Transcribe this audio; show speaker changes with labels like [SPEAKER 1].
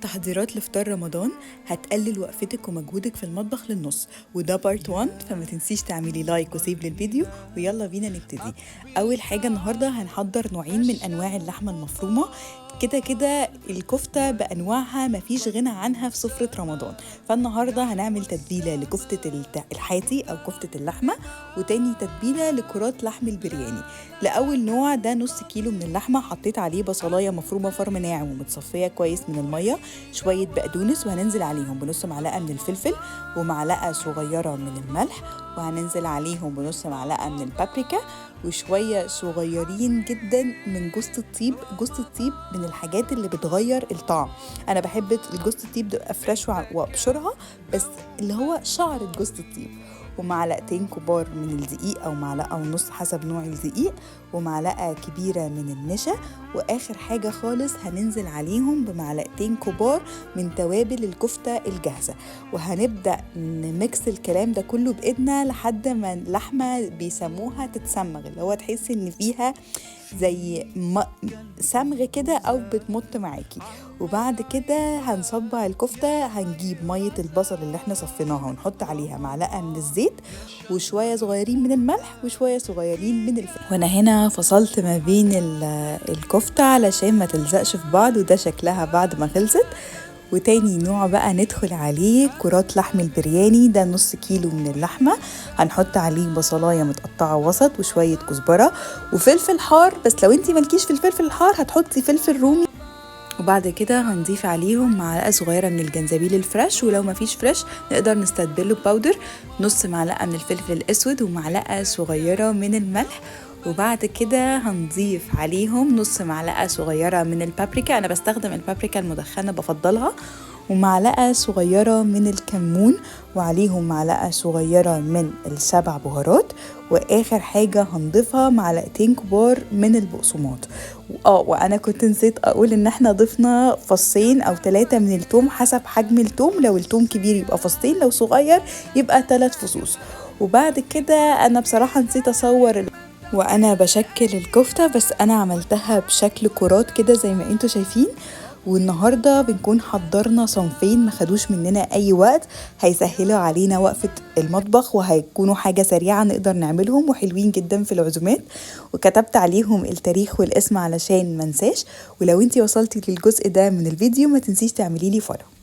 [SPEAKER 1] تحضيرات لفطار رمضان هتقلل وقفتك ومجهودك في المطبخ للنص، وده بارت 1. فما تنسيش تعملي لايك وسيف للفيديو، ويلا بينا نبتدي. اول حاجة النهاردة هنحضر نوعين من انواع اللحمة المفرومة. كده كده الكفتة بأنواعها مفيش غنى عنها في سفرة رمضان. فالنهاردة هنعمل تتبيلة لكفتة الحاتي أو كفتة اللحمة، وتاني تتبيلة لكرات لحم البرياني. لأول نوع ده نص كيلو من اللحمة، حطيت عليه بصلاية مفرومة فرم ناعم ومتصفية كويس من المية، شوية بقدونس، وهننزل عليهم بنص معلقة من الفلفل ومعلقة صغيرة من الملح، وهننزل عليهم بنص معلقة من البابريكا وشوية صغيرين جدا من جوز الطيب. جوز الطيب من الحاجات اللي بتغير الطعم. انا بحب الجوز الطيب تبقى فريش وابشرها، بس اللي هو شعر جوز الطيب. ومعلقتين كبار من الدقيق او معلقه ونص حسب نوع الدقيق، ومعلقه كبيره من النشا. واخر حاجه خالص هننزل عليهم بمعلقتين كبار من توابل الكفته الجاهزه. وهنبدا نمكس الكلام ده كله بايدنا لحد ما اللحمه بيسموها تتسمغ، اللي هو تحسي ان فيها زي سمغ كده او بتمط معاكي. وبعد كده هنصبع الكفته، هنجيب ميه البصل اللي احنا صفيناها ونحط عليها معلقه من الزيت وشويه صغيرين من الملح وشويه صغيرين من الفلفل. وانا هنا فصلت ما بين الكفته علشان ما تلزقش في بعض، وده شكلها بعد ما خلصت. وتاني نوع بقى ندخل عليه كرات لحم البرياني. ده نص كيلو من اللحمة، هنحط عليه بصلاية متقطعة وسط وشوية كزبرة وفلفل حار، بس لو انتي مالكيش في الفلفل الحار هتحطي فلفل رومي. وبعد كده هنضيف عليهم معلقة صغيرة من الجنزبيل الفريش، ولو مفيش فريش نقدر نستبدله باودر، نص معلقة من الفلفل الأسود ومعلقة صغيرة من الملح. وبعد كده هنضيف عليهم نص معلقة صغيرة من البابريكا، أنا بستخدم البابريكا المدخنة بفضلها، ومعلقة صغيرة من الكمون، وعليهم معلقة صغيرة من السبع بهارات. واخر حاجة هنضيفها معلقتين كبار من البقسماط. وانا كنت نسيت اقول ان احنا ضفنا فصين او 3 من التوم حسب حجم التوم، لو التوم كبير يبقى فصين، لو صغير يبقى 3 فصوص. وبعد كده انا بصراحة نسيت اصور وانا بشكل الكفتة، بس انا عملتها بشكل كرات كده زي ما انتوا شايفين. والنهاردة بنكون حضرنا صنفين ما خدوش مننا اي وقت، هيسهلوا علينا وقفة المطبخ وهيكونوا حاجة سريعة نقدر نعملهم وحلوين جدا في العزومات. وكتبت عليهم التاريخ والاسم علشان منساش. ولو انتي وصلتي للجزء ده من الفيديو ما تنسيش تعملي لي فولو.